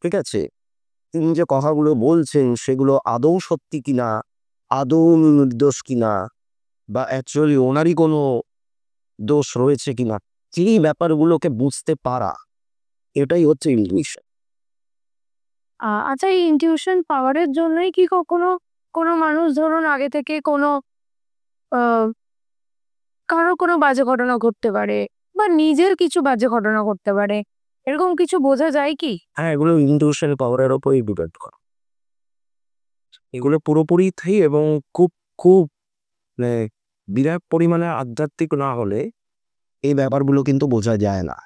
ঠিক আছে, তিনি যে কথাগুলো বলছেন সেগুলো আদৌ সত্যি কিনা, আদৌ নির্দোষ কিনা, বা অ্যাকচুয়ালি ওনারই কোনো দোষ রয়েছে কিনা, এই ব্যাপারগুলোকে বুঝতে পারা, এটাই হচ্ছে ইনটিউশন। আচ্ছা, এই ইনটিউশন পাওয়ারের জন্যই কি কখনো কোনো মানুষ ধরুন আগে থেকে কোনো আহ, কারো কোনো বাজে ঘটনা ঘটতে পারে বা নিজের কিছু বাজে ঘটনা ঘটতে পারে, এরকম কিছু বোঝা যায় কি? হ্যাঁ, এগুলো ইনটিউশন পাওয়ারের ওপরই ডিপেন্ড করে। এগুলো পুরোপুরি এবং খুব খুব মানে বিরাট পরিমাণে আধ্যাত্মিক না হলে এই ব্যাপারগুলো কিন্তু বোঝা যায় না।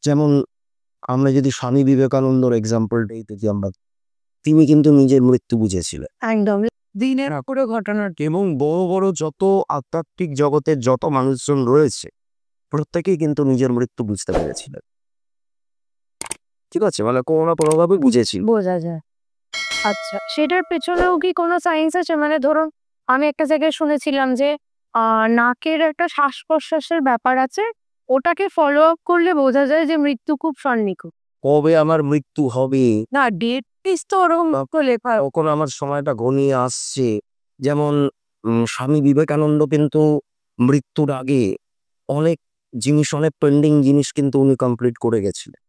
যেমন আমরা যদি স্বামী বিবেকানন্দর এক্সাম্পলটাই যদি আমরা, তিনি কিন্তু নিজের মৃত্যু বুঝেছিলেন একদম দিনের পুরো ঘটনা। এবং বড় বড় যত আধ্যাত্মিক জগতের যত মানুষজন রয়েছে, প্রত্যেকেই কিন্তু নিজের মৃত্যু বুঝতে পেরেছিলেন, ঠিক আছে, মানে কোনো না কোনোভাবে বুঝেছিল। বোঝা যায়। আচ্ছা, সেটার পেছনেও কি কোনো সায়েন্স আছে? মানে ধরুন আমি একটা জায়গায় শুনেছিলাম যে নাকের একটা শ্বাস প্রশ্বাসের ব্যাপার আছে, ওটাকে ফলো আপ করলে বোঝা যায় যে মৃত্যু খুব সন্নিকট। কবে আমার মৃত্যু হবে, না, ডেট লিস্ট তো ওরকম লেখা। তখন আমার সময়টা ঘনিয়ে আসছে। যেমন স্বামী বিবেকানন্দ কিন্তু মৃত্যুর আগে অনেক জিনিস, অনেক পেন্ডিং জিনিস কিন্তু উনি কমপ্লিট করে গেছিলেন।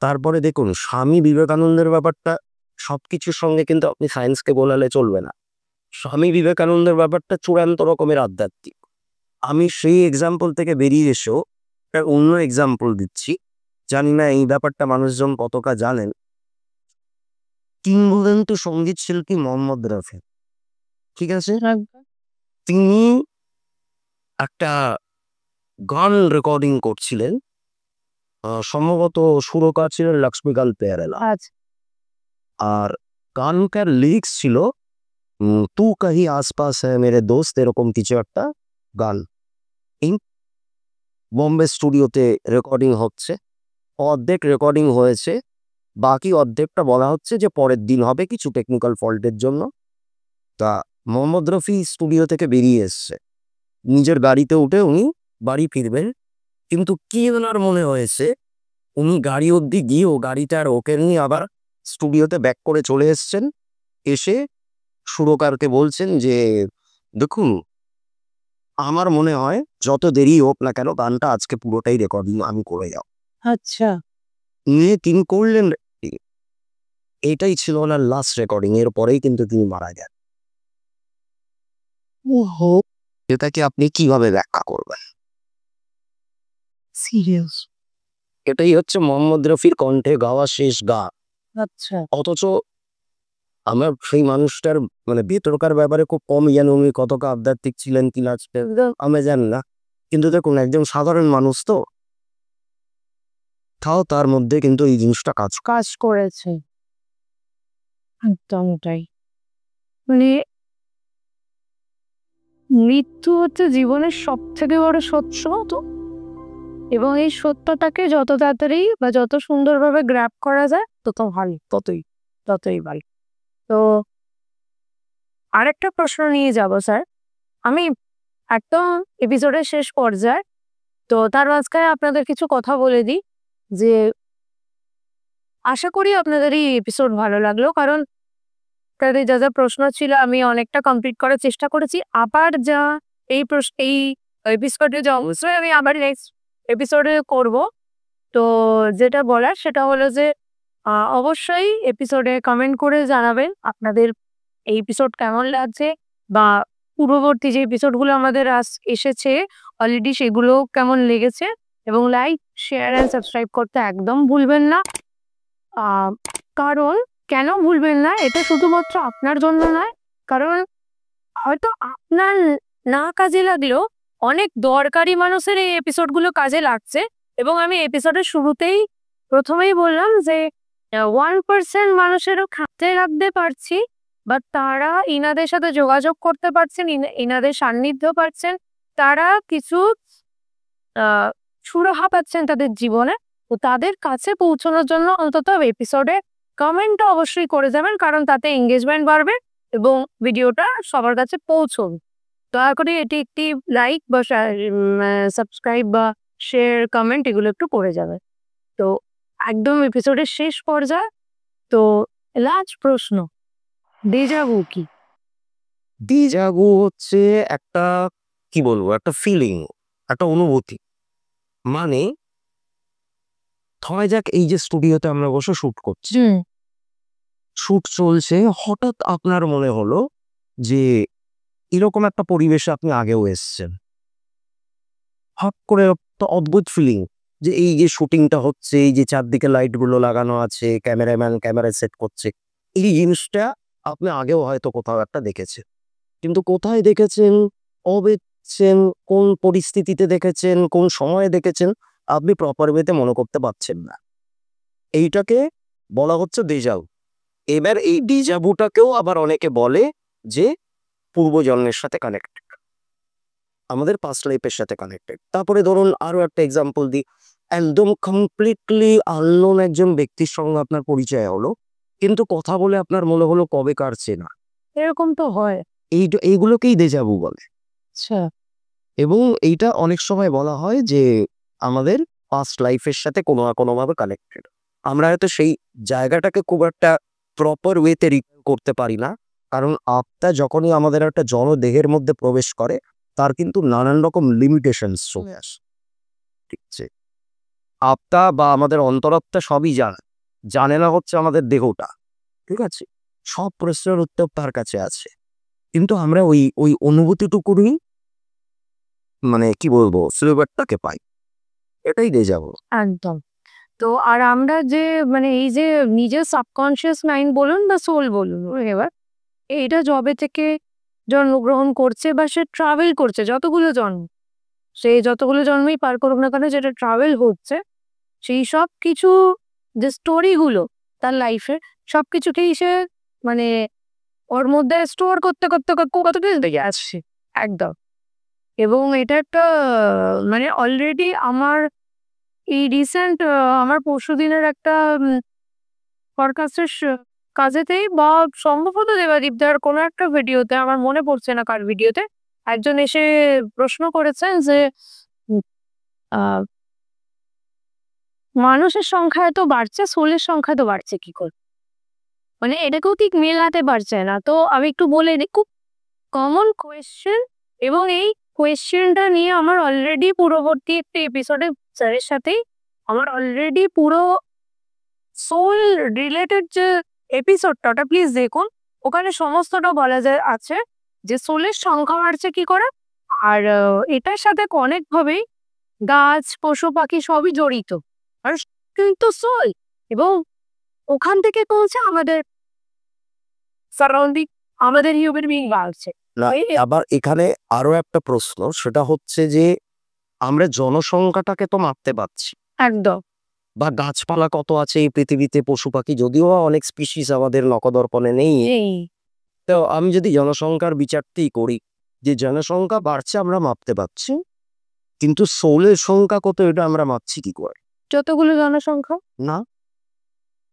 তারপরে দেখুন স্বামী বিবেকানন্দের ব্যাপারটা, সবকিছুর সঙ্গে কিন্তু আপনি সায়েন্সকে বলালে চলবে না। স্বামী বিবেকানন্দের ব্যাপারটা চূড়ান্ত রকমের আধ্যাত্মিক। আমি সেই এক্সাম্পল থেকে বেরিয়ে এসেও একটা অন্য এক্সাম্পল দিচ্ছি, জানি না এই ব্যাপারটা মানুষজন কতটা জানেন। কিংবদন্তি সঙ্গীত শিল্পী মোহাম্মদ রফি, ঠিক আছে, তিনি একটা গান রেকর্ডিং করছিলেন, সম্ভবত সুরকার ছিলেন লক্ষ্মীকান্ত পেয়ারেলা। আচ্ছা। আর গানকার লিরিক্স ছিল তু কাহি আশপাশ হ্যায় মেরে দোস্ত, এরকম কিছু একটা গান। এই বোম্বে স্টুডিওতে রেকর্ডিং হচ্ছে, অর্ধেক রেকর্ডিং হয়েছে, বাকি অর্ধেকটা বলা হচ্ছে যে পরের দিন হবে কিছু টেকনিক্যাল ফল্টের জন্য। তা মোহাম্মদ রফি স্টুডিও থেকে বেরিয়ে এসছে, নিজের গাড়িতে উঠে উনি বাড়ি ফিরবেন, কিন্তু কি ওনার মনে হয়েছে উনি গাড়ি অবধি গিয়েও গাড়িটা আর ওকে নিয়ে আবার স্টুডিওতে ব্যাক করে চলে এসছেন। এসে সুরকারকে বলছেন যে দেখুন, আমার মনে হয় যত দেরি হোক না কেন গানটা আজকে পুরোটাই রেকর্ডিং আমি করে যাও। আচ্ছা। নিয়ে তিনি করলেন, এটাই ছিল ওনার লাস্ট রেকর্ডিং, এর পরেই কিন্তু তিনি মারা যান। ওহো, এটাকে আপনি কিভাবে ব্যাখ্যা করবেন? সিরিয়াস? এটাই হচ্ছে মোহাম্মদ রফির কণ্ঠে গাওয়া শেষ গান। আচ্ছা। অথচ আমার সেই মানুষটার মানে ভেতরকার ব্যাপারে খুব কম জানি, উনি কতটা আধ্যাত্মিক ছিলেন কিনা আমি জানি না, কিন্তু দেখুন একজন সাধারণ মানুষ তো, তাও তার মধ্যে কিন্তু এই জিনিসটা কাজ করেছে। একদম তাই। মানে মৃত্যু হচ্ছে জীবনের সবথেকে বড় সত্য তো, এবং এই সত্যটাকে যত তাড়াতাড়ি বা যত সুন্দরভাবে গ্র্যাব করা যায় তত ভালো, ততই ভালো। তো আরেকটা প্রশ্ন নিয়ে যাব স্যার। আমি একদম এপিসোডের শেষ পর্যায়ে, তো তার মাঝখানে আপনাদের কিছু কথা বলে দিই যে আশা করি আপনাদের এই এপিসোড ভালো লাগলো, কারণ আপনাদের যা যা প্রশ্ন ছিল আমি অনেকটা কমপ্লিট করার চেষ্টা করেছি। আবার যা এই এপিসোডে যা অবশ্যই আমি আবার নেক্সট এপিসোডে করব। তো যেটা বলার সেটা হলো যে অবশ্যই এপিসোডে কমেন্ট করে জানাবেন আপনাদের এই এপিসোড কেমন লাগছে, বা পূর্ববর্তী যে এপিসোডগুলো আমাদের এসেছে অলরেডি সেগুলো কেমন লেগেছে। এবং লাইক, শেয়ার অ্যান্ড সাবস্ক্রাইব করতে একদম ভুলবেন না। কারণ কেন ভুলবেন না, এটা শুধুমাত্র আপনার জন্য নয়, কারণ হয়তো আপনার না কাজে লাগলেও অনেক দরকারি মানুষের এই এপিসোডগুলো কাজে লাগছে। এবং আমি এপিসোডের শুরুতেই প্রথমেই বললাম যে 1% মানুষেরও খাতে রাখতে পারছি, বা তারা ইনাদের সাথে যোগাযোগ করতে পারছেন, ইনাদের সান্নিধ্য পাচ্ছেন, তারা কিছু সুরাহা পাচ্ছেন তাদের জীবনে। তো তাদের কাছে পৌঁছানোর জন্য অন্তত এপিসোডে কমেন্টটা অবশ্যই করে যাবেন, কারণ তাতে এঙ্গেজমেন্ট বাড়বে এবং ভিডিওটা সবার কাছে পৌঁছবে। দয়া করে এটি একটি লাইক বা সাবস্ক্রাইব বা শেয়ার কমেন্ট এগুলো একটু করে যাবে। তো একদম এপিসোডের শেষ পর্যায়ে, তো লাস্ট প্রশ্ন, ডেজাভু কি? ডিজাগু হচ্ছে একটা, কি বলবো, একটা ফিলিং, একটা অনুভূতি। মানে ধরা যাক এই যে স্টুডিওতে আমরা বসে শুট করছি, শুট চলছে, হঠাৎ আপনার মনে হলো যে এরকম একটা পরিবেশে আপনি আগেও এসেছেন। হট করে একটা অদ্ভুত ফিলিং যে এই যে শুটিংটা হচ্ছে, এই যে চারদিকে লাইটগুলো লাগানো আছে, ক্যামেরাম্যান ক্যামেরা সেট করছে, এই জিনিসটা আপনি আগেও হয়তো কোথাও একটা দেখেছেন। কিন্তু কোথায় দেখেছেন, কবে দেখেছেন, কোন পরিস্থিতিতে দেখেছেন, কোন সময়ে দেখেছেন, আপনি প্রপার ওয়েতে মনে করতে পারছেন না। এইটাকে বলা হচ্ছে ডেজাভু। এবার এই ডেজাভুটাকেও আবার অনেকে বলে যে পূর্বজন্মের সাথে কানেক্টেড, আমাদের পাস্ট লাইফের সাথে কানেক্টেড। তারপরে ধরুন আরো একটা এক্সাম্পল দিই, একদম কমপ্লিটলি আননোন একজন ব্যক্তির সঙ্গে আপনার পরিচয় হলো, কিন্তু কথা বলে আপনার মনে হলো কবেকার চেনা। এরকম তো হয়। এইগুলোকেই ডেজাভু বলে। আচ্ছা, এবং এইটা অনেক সময় বলা হয় যে আমাদের পাস্ট লাইফের সাথে কোনো না কোনোভাবে কানেক্টেড। আমরা হয়তো সেই জায়গাটাকে খুব একটা প্রপার ওয়েতে রিকল করতে পারি না, কারণ আত্মা যখনই আমাদের একটা জড়দেহের মধ্যে প্রবেশ করে তার কিন্তু নানান রকম লিমিটেশনস চলে আসে। ঠিক আছে, আত্মা বা আমাদের অন্তরাত্মা সবই জানে না হচ্ছে আমাদের দেহটা। ঠিক আছে, সব প্রশ্নের উত্তর তার কাছে আছে, কিন্তু আমরা ওই ওই অনুভূতিটুকুনি, মানে কি বলবো, ফ্লেভারটাকে পাই। এটাই ডেজাভু। একদম। তো আর আমরা যে মানে এই যে নিজের সাবকনশিয়াস মাইন্ড বলুন বা সোল বলুন, এবার এইটা যবে থেকে জন্মগ্রহণ করছে বা সে ট্রাভেল করছে, যতগুলো জন্ম, সে যতগুলো জন্মই পার করুক না কেন, যেটা ট্রাভেল হচ্ছে, সেই সব কিছু যে স্টোরিগুলো তার লাইফে, সব কিছুকেই সে মানে ওর মধ্যে স্টোর করতে করতে করতে কতদিন থেকে আসছে। একদম। এবং এটা একটা মানে অলরেডি আমার এই রিসেন্ট আমার পরশুদিনের একটা পডকাস্টের কাজেতেই, বা সম্ভবত দেবাদীপদার কোনো একটা ভিডিওতে, আমার মনে পড়ছে না কার ভিডিওতে, একজন এসে প্রশ্ন করেছেন যে উম, আহ, মানুষের সংখ্যা এত বাড়ছে, সোলের সংখ্যা তো বাড়ছে কি করে, মানে এটাকেও ঠিক মেলাতে পারছে না। তো আমি একটু বলে দিই, খুব কমন কোয়েশ্চেন, এবং এই কোয়েশ্চেনটা নিয়ে আমার অলরেডি পূর্ববর্তী একটা এপিসোডে স্যারের সাথেই আমার অলরেডি পুরো সোল রিলেটেড যে এপিসোডটা, ওটা প্লিজ দেখুন। ওখানে সমস্তটা বলা যায় আছে যে সোলের সংখ্যা বাড়ছে কি করে, আর এটার সাথে অনেকভাবেই গাছ, পশু পাখি সবই জড়িত, আর কিন্তু সোল, এবং ওখান থেকে পৌঁছে আমাদের সারাউন্ডিং, আমাদের হিউম্যান বিং বাড়ছে। না, আবার এখানে আরো একটা প্রশ্ন, সেটা হচ্ছে যে আমরা জনসংখ্যাটাকে তো মাপতে পারছি, একদম। বা গাছপালা কত আছে এই পৃথিবীতে, পশু পাখি যদিও অনেক স্পিসিস আমাদের নখদর্পণে নেই। এই তো আমি যদি জনসংখ্যার বিচারটাই করি, যে জনসংখ্যা বাড়ছে আমরা মাপতে পারছি, কিন্তু সোলের সংখ্যা কত এটা আমরা মাপছি কি করে? যতগুলো জনসংখ্যা। না,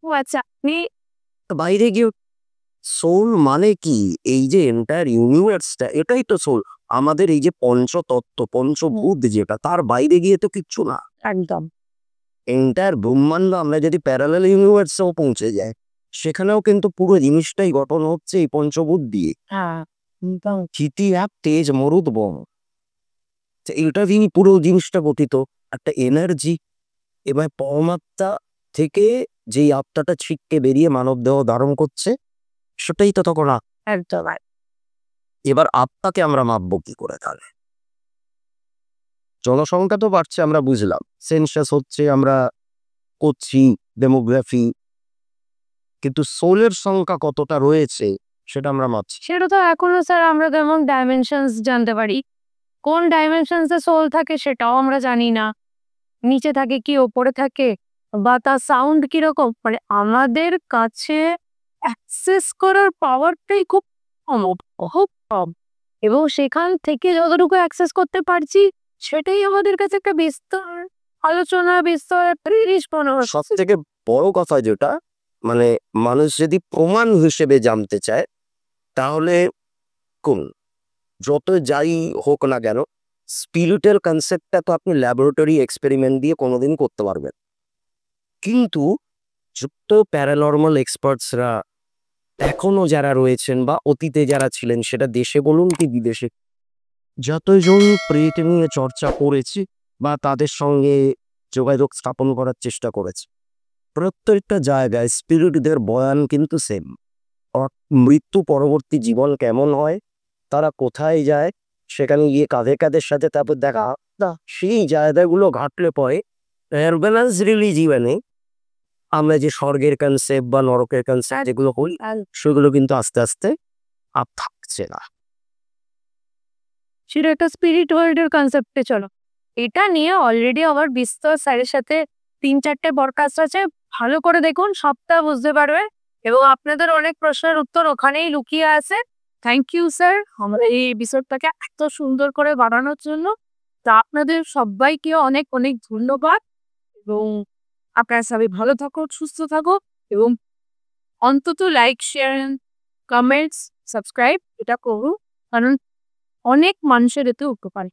ও আচ্ছা, আপনি বাইরে গিয়ে সোল মানে কি? এই যে এন্টায়ার ইউনিভার্সটা এটাই তো সোল। আমাদের এই যে পঞ্চতত্ত্ব, পঞ্চভূত যেটা, তার বাইরে গিয়ে তো কিচ্ছু না। একদম এন্টায়ার ব্রহ্মাণ্ড আমরা যদি প্যারালাল ইউনিভার্সেও পৌঁছে যাই, সেখানেও কিন্তু পুরো জিনিসটাই গঠন হচ্ছে এই পঞ্চভূত দিয়ে। হ্যাঁ চিতি এক তেজ মরুদ বন, এটা দিয়ে পুরো জিনিসটা গঠিত। একটা এনার্জি, এবার পরমাত্মা থেকে যেই আত্মাটা ছিটকে বেরিয়ে মানব দেহ ধারণ করছে, সেটাই তো তখন একদম এবার আত্মাকে আমরা মাপবো কি করে তাহলে? জনসংখ্যা তো বাড়ছে আমরা বুঝলাম, সেন্সাস হচ্ছে আমরা করছি, ডেমোগ্রাফি, কিন্তু সোলের সংখ্যা কতটা রয়েছে সেটা আমরা মাপছি। সেটা তো এখনো স্যার আমরা যেমন ডাইমেনশনস জানতে পারি, কোন ডাইমেনশনসে সোল থাকে সেটাও আমরা জানি না। নিচে থাকে কি ওপরে থাকে, বা তার সাউন্ড কিরকম, মানে আমাদের কাছে অ্যাক্সেস করার পাওয়ারটাই খুব কম, খুব কম। এবং সেখান থেকে যতটুকু অ্যাক্সেস করতে পারছি সেটাই আমাদের কাছে একটা বিস্তর আলোচনা, বিস্তর একটা জিনিস মনে সব হচ্ছে। থেকে বড় কথা যেটা, মানে মানুষ যদি প্রমাণ হিসেবে জানতে চায়, তাহলে কোন যত যাই হোক না কেন, স্পিরিচুয়াল কনসেপ্টটা তো আপনি ল্যাবরেটরি এক্সপেরিমেন্ট দিয়ে কোনোদিন করতে পারবেন। কিন্তু যুক্ত প্যারানরমাল এক্সপার্টসরা এখনো যারা রয়েছেন বা অতীতে যারা ছিলেন, সেটা দেশে বলুন কি বিদেশে, যতজন প্রেত নিয়ে চর্চা করেছে বা তাদের সঙ্গে যোগাযোগ স্থাপন করার চেষ্টা করেছে, প্রত্যেকটা জায়গায় স্পিরিটদের বয়ান কিন্তু সেম। মৃত্যু পরবর্তী জীবন কেমন হয়, তারা কোথায় যায়, সেখানে গিয়ে কাঁধে কাঁধের সাথে তারপর দেখা না, সেই জায়গাগুলো ঘাটলে পরে অ্যাম্বুলেন্স রিলিজিয়ানে আমরা যে স্বর্গের কনসেপ্ট বা নরকের কনসেপ্ট যেগুলো হই, সেগুলো কিন্তু আস্তে আস্তে আর থাকছে না। সেটা একটা স্পিরিট ওয়ার্ল্ডের কনসেপ্টে চলো। এটা নিয়ে অলরেডি আমার বিস্তর স্যারের সাথে ৩-৪টে পডকাস্ট আছে, ভালো করে দেখুন, সবটা বুঝতে পারবে। এবং আপনাদের অনেক প্রশ্নের উত্তর ওখানেই লুকিয়ে আছে। থ্যাংক ইউ স্যার আমাদের এই এপিসোডটাকে এত সুন্দর করে বানানোর জন্য। তা আপনাদের সবাইকে অনেক অনেক ধন্যবাদ। এবং আপনারা সবাই ভালো থাকো, সুস্থ থাকো, এবং অন্তত লাইক, শেয়ার, কমেন্টস, সাবস্ক্রাইব এটা করুন, কারণ অনেক মানুষের এতে উপকার।